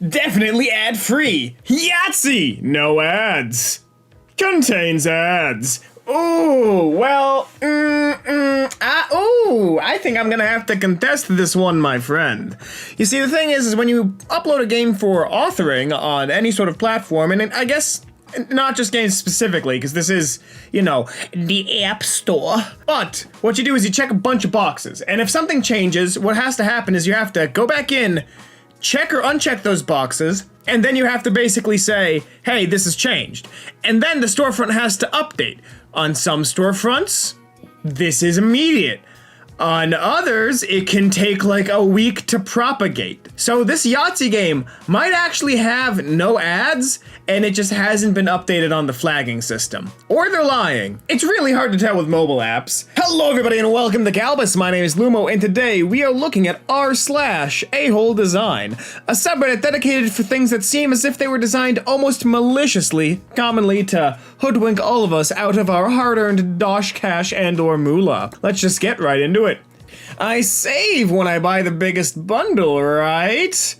Definitely ad-free. Yahtzee! No ads. Contains ads. Ooh, well, I think I'm gonna have to contest this one, my friend. You see, the thing is when you upload a game for authoring on any sort of platform, and I guess not just games specifically, because this is, you know, the App Store. But what you do is you check a bunch of boxes, and if something changes, what has to happen is you have to go back in, check or uncheck those boxes, and then you have to basically say, hey, this has changed. And then the storefront has to update. On some storefronts, this is immediate. On others, it can take like a week to propagate. So this Yahtzee game might actually have no ads, and it just hasn't been updated on the flagging system. Or they're lying. It's really hard to tell with mobile apps. Hello everybody and welcome to Kalbus. My name is Lumo, and today we are looking at r/sholeDesign, a subreddit dedicated for things that seem as if they were designed almost maliciously, commonly to hoodwink all of us out of our hard-earned dosh cash and or moolah. Let's just get right into it. I save when I buy the biggest bundle, right?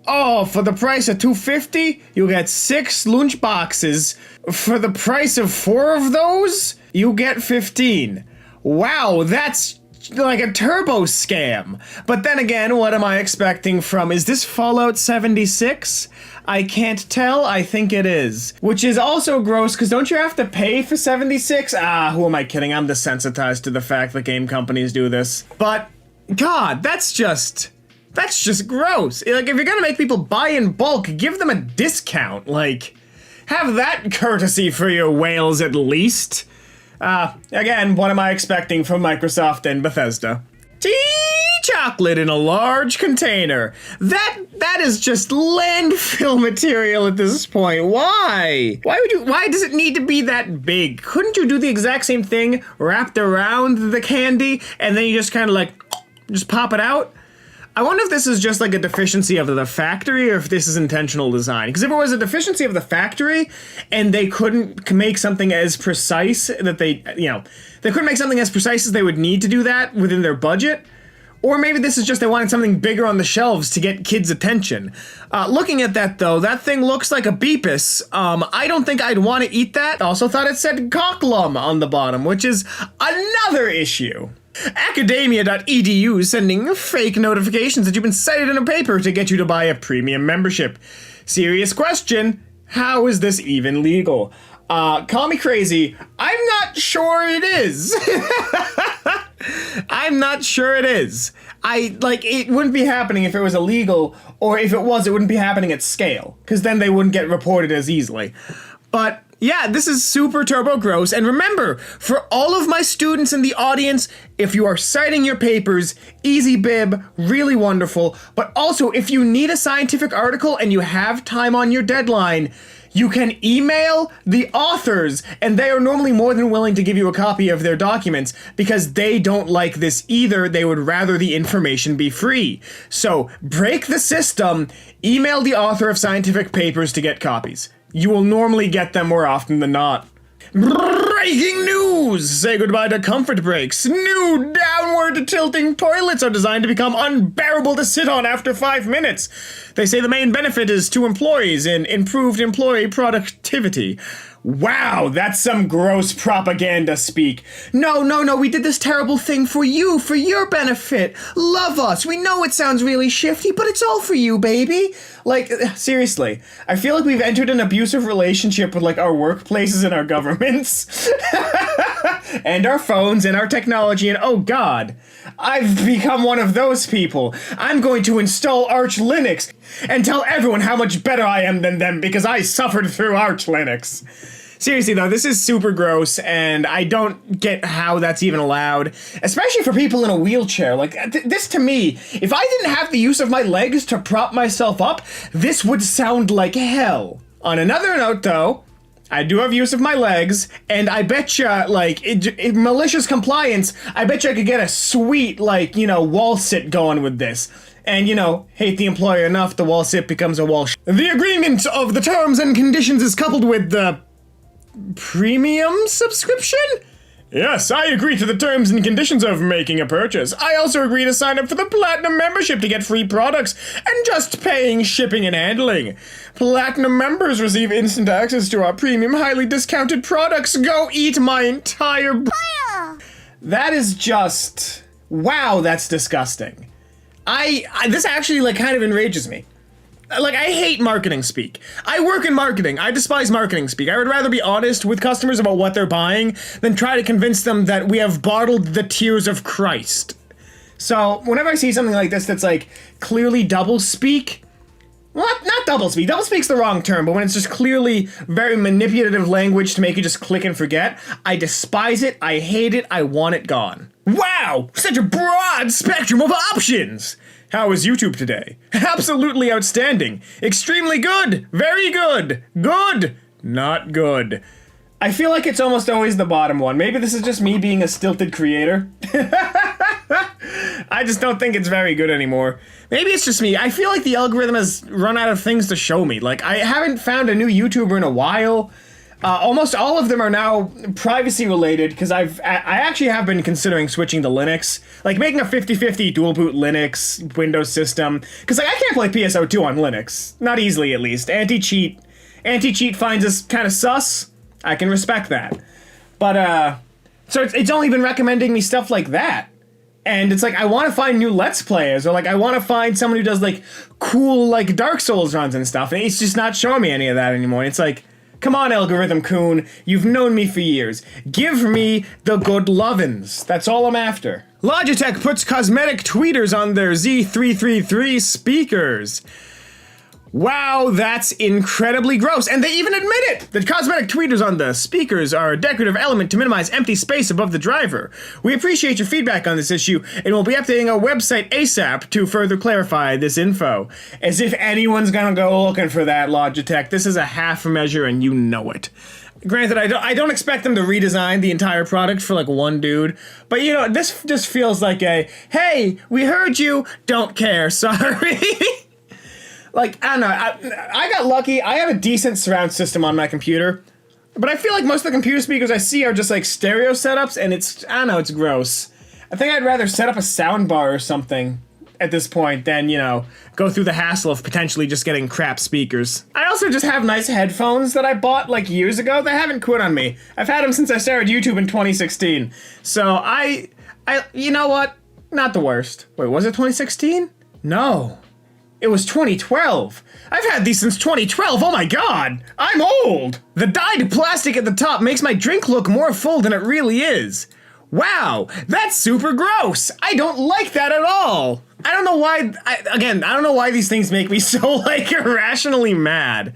Oh, for the price of $2.50, you'll get 6 lunch boxes. For the price of 4 of those, you get 15. Wow, that's like a turbo scam. But then again, what am I expecting from, is this Fallout 76? I can't tell, I think it is. Which is also gross, because don't you have to pay for 76? Who am I kidding? I'm desensitized to the fact that game companies do this. But, God, that's just gross. Like, if you're gonna make people buy in bulk, give them a discount. Like, have that courtesy for your whales at least. Again, what am I expecting from Microsoft and Bethesda? Tea chocolate in a large container. That is just landfill material at this point. Why? Why does it need to be that big? Couldn't you do the exact same thing wrapped around the candy and then you just kind of like, just pop it out? I wonder if this is just like a deficiency of the factory or if this is intentional design. Because if it was a deficiency of the factory and they couldn't make something as precise that they couldn't make something as precise as they would need to do that within their budget. Or maybe this is just they wanted something bigger on the shelves to get kids' attention. Looking at that though, that thing looks like a Beepus. I don't think I'd want to eat that. Also thought it said cocklum on the bottom, which is another issue. Academia.edu sending fake notifications that you've been cited in a paper to get you to buy a premium membership. Serious question, how is this even legal? Call me crazy, I'm not sure it is. I'm not sure it is. It wouldn't be happening if it was illegal, or if it was, it wouldn't be happening at scale, because then they wouldn't get reported as easily. But yeah, this is super turbo gross, and remember, for all of my students in the audience, if you are citing your papers, easy bib, really wonderful, but also if you need a scientific article and you have time on your deadline, you can email the authors, and they are normally more than willing to give you a copy of their documents because they don't like this either. They would rather the information be free. So break the system, email the author of scientific papers to get copies. You will normally get them more often than not. Breaking news! Say goodbye to comfort breaks. New downward tilting toilets are designed to become unbearable to sit on after 5 minutes. They say the main benefit is to employees in improved employee productivity. Wow, that's some gross propaganda speak. No, we did this terrible thing for you, for your benefit. Love us. We know it sounds really shifty, but it's all for you, baby. Like, seriously, I feel like we've entered an abusive relationship with, like, our workplaces and our governments. And our phones and our technology, and oh god, I've become one of those people. I'm going to install Arch Linux and tell everyone how much better I am than them because I suffered through Arch Linux. Seriously though, this is super gross, and I don't get how that's even allowed, especially for people in a wheelchair. Like, this to me, if I didn't have the use of my legs to prop myself up, this would sound like hell. On another note though, I do have use of my legs, and I betcha, like, malicious compliance, I betcha I could get a sweet, like, wall sit going with this. And, hate the employer enough, the wall sit becomes a wall The agreement of the terms and conditions is coupled with the premium subscription? Yes, I agree to the terms and conditions of making a purchase. I also agree to sign up for the Platinum membership to get free products and just paying shipping and handling. Platinum members receive instant access to our premium, highly discounted products. Go eat my entire That is just... Wow, that's disgusting. This actually, like, kind of enrages me. Like, I hate marketing speak. I work in marketing. I despise marketing speak. I would rather be honest with customers about what they're buying than try to convince them that we have bottled the tears of Christ. So, whenever I see something like this that's, like, clearly double speak... Well, not double speak. Double speak's the wrong term, but when it's just clearly very manipulative language to make you just click and forget, I despise it, I hate it, I want it gone. Wow! Such a broad spectrum of options! How was YouTube today? Absolutely outstanding. Extremely good. Very good. Good. Not good. I feel like it's almost always the bottom one. Maybe this is just me being a stilted creator. I just don't think it's very good anymore. Maybe it's just me. I feel like the algorithm has run out of things to show me. Like, I haven't found a new YouTuber in a while. Almost all of them are now privacy related because I actually have been considering switching to Linux, like making a 50-50 dual boot Linux Windows system, because like I can't play PSO2 on Linux, not easily at least. Anti-cheat finds us kind of sus. I can respect that, but so it's only been recommending me stuff like that, and it's like I want to find new Let's Players, or like I want to find someone who does like cool like Dark Souls runs and stuff, and it's just not showing me any of that anymore. And it's like, come on, Algorithm Coon, you've known me for years. Give me the good lovin's. That's all I'm after. Logitech puts cosmetic tweeters on their Z333 speakers. Wow, that's incredibly gross. And they even admit it! The cosmetic tweeters on the speakers are a decorative element to minimize empty space above the driver. We appreciate your feedback on this issue, and we'll be updating our website ASAP to further clarify this info. As if anyone's gonna go looking for that, Logitech. This is a half measure and you know it. Granted, I don't expect them to redesign the entire product for like one dude, but you know, this just feels like a, hey, we heard you, don't care, sorry. Like, I don't know, I got lucky. I have a decent surround system on my computer, but I feel like most of the computer speakers I see are just like stereo setups, and it's, I don't know, it's gross. I think I'd rather set up a sound bar or something at this point than, you know, go through the hassle of potentially just getting crap speakers. I also just have nice headphones that I bought like years ago that haven't quit on me. I've had them since I started YouTube in 2016. So I, you know what? Not the worst. Wait, was it 2016? No. It was 2012. I've had these since 2012, oh my god! I'm old! The dyed plastic at the top makes my drink look more full than it really is. Wow, that's super gross! I don't like that at all! I don't know why, I don't know why these things make me so, like, irrationally mad.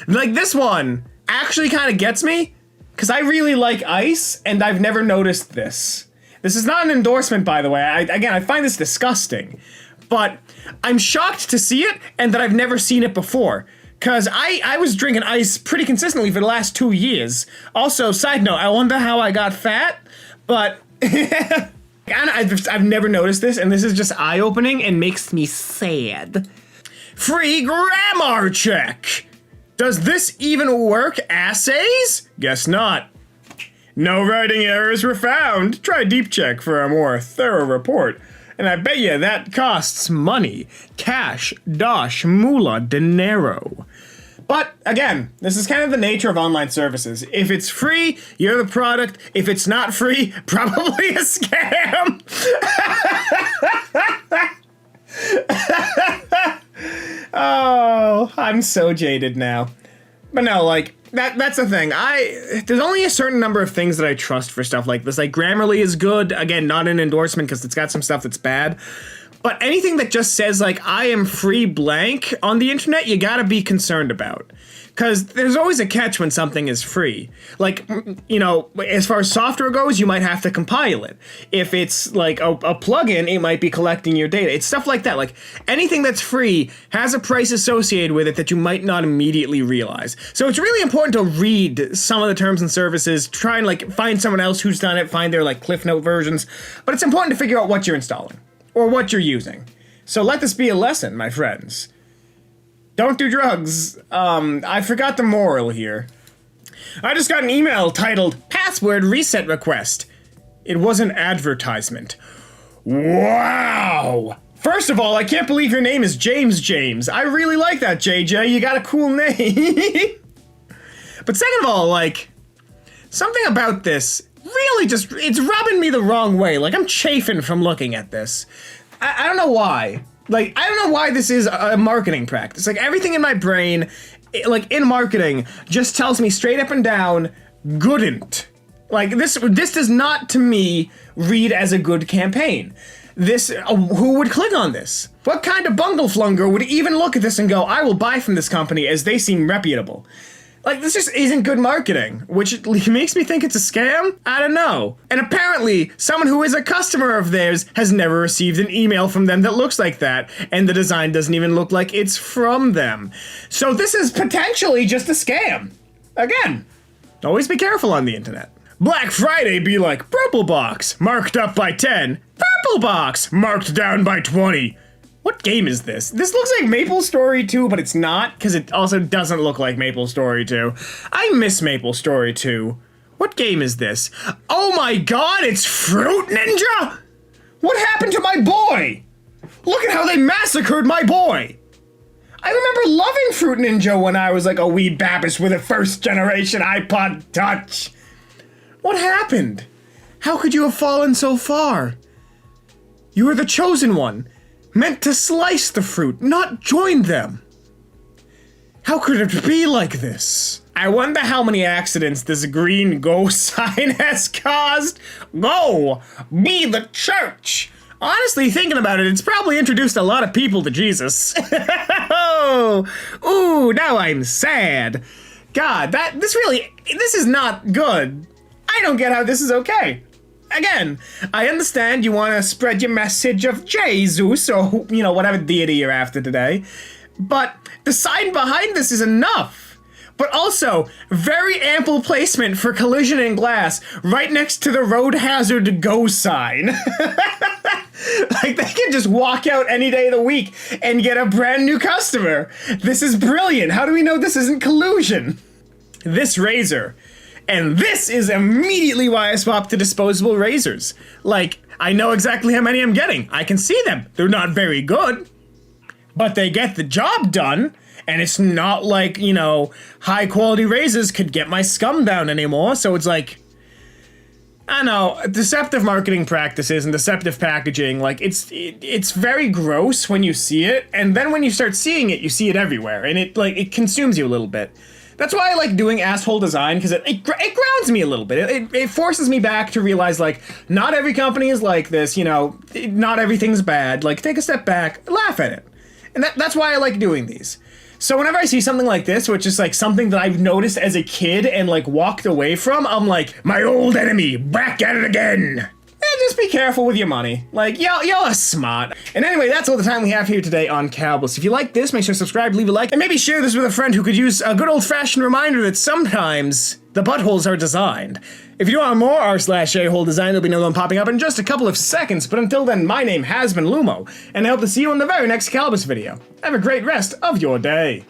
Like, this one actually kind of gets me, because I really like ice, and I've never noticed this. This is not an endorsement, by the way. I find this disgusting. But I'm shocked to see it, and that I've never seen it before. Because I was drinking ice pretty consistently for the last 2 years. Also, side note, I wonder how I got fat, but I've never noticed this, and this is just eye-opening and makes me sad. Free grammar check! Does this even work, assays? Guess not. No writing errors were found. Try Deep Check for a more thorough report. And I bet you that costs money. Cash, dosh, moolah, dinero. But, again, this is kind of the nature of online services. If it's free, you're the product. If it's not free, probably a scam. Oh, I'm so jaded now. But no, like, that's the thing. There's only a certain number of things that I trust for stuff like this. Like, Grammarly is good. Again, not an endorsement because it's got some stuff that's bad. But anything that just says, like, I am free blank on the internet, you gotta be concerned about. Because there's always a catch when something is free. Like, you know, as far as software goes, you might have to compile it. If it's, like, a plugin, it might be collecting your data. It's stuff like that. Like, anything that's free has a price associated with it that you might not immediately realize. So it's really important to read some of the terms and services, try and, like, find someone else who's done it, find their, like, Cliff Note versions. But it's important to figure out what you're installing. Or what you're using. So let this be a lesson, my friends. Don't do drugs. I forgot the moral here. I just got an email titled Password Reset Request. It was an advertisement. Wow! First of all, I can't believe your name is James. I really like that, JJ. You got a cool name. But second of all, like, something about this really just, it's rubbing me the wrong way. Like, I'm chafing from looking at this. I don't know why. Like, I don't know why this is a marketing practice. Like, everything in my brain, like, in marketing, just tells me straight up and down, couldn't. Like, this does not, to me, read as a good campaign. Who would click on this? What kind of bungleflunger would even look at this and go, I will buy from this company as they seem reputable? Like, this just isn't good marketing, which makes me think it's a scam? I don't know. And apparently, someone who is a customer of theirs has never received an email from them that looks like that, and the design doesn't even look like it's from them. So this is potentially just a scam. Again, always be careful on the internet. Black Friday be like, purple box, marked up by 10. Purple box, marked down by 20. What game is this? This looks like MapleStory 2, but it's not, because it also doesn't look like MapleStory 2. I miss MapleStory 2. What game is this? Oh my god, it's Fruit Ninja? What happened to my boy? Look at how they massacred my boy. I remember loving Fruit Ninja when I was like a wee babbis with a first generation iPod Touch. What happened? How could you have fallen so far? You were the chosen one. Meant to slice the fruit, not join them. How could it be like this? I wonder how many accidents this green go sign has caused. Go! Be the church! Honestly, thinking about it, it's probably introduced a lot of people to Jesus. Oh, ooh, now I'm sad. God, this is not good. I don't get how this is okay. Again, I understand you want to spread your message of Jesus or, you know, whatever deity you're after today, but the sign behind this is enough. But also, very ample placement for collision and glass right next to the road hazard go sign. Like, they can just walk out any day of the week and get a brand new customer. This is brilliant. How do we know this isn't collusion? This razor. And this is immediately why I swapped to disposable razors. Like, I know exactly how many I'm getting. I can see them. They're not very good, but they get the job done. And it's not like, you know, high quality razors could get my scum down anymore. So it's like, I don't know, deceptive marketing practices and deceptive packaging, like, it's very gross when you see it. And then when you start seeing it, you see it everywhere. And it consumes you a little bit. That's why I like doing asshole design, because it grounds me a little bit. It forces me back to realize, like, not every company is like this, you know, not everything's bad. Like, take a step back, laugh at it. And that's why I like doing these. So whenever I see something like this, which is like something that I've noticed as a kid and like walked away from, I'm like, my old enemy, back at it again. Just be careful with your money. Like, y'all are smart. And anyway, that's all the time we have here today on Kalbus. If you like this, make sure to subscribe, leave a like, and maybe share this with a friend who could use a good old-fashioned reminder that sometimes the buttholes are designed. If you do want more r/sholeDesign, there'll be another one popping up in just a couple of seconds, but until then, my name has been Lumo, and I hope to see you in the very next Kalbus video. Have a great rest of your day.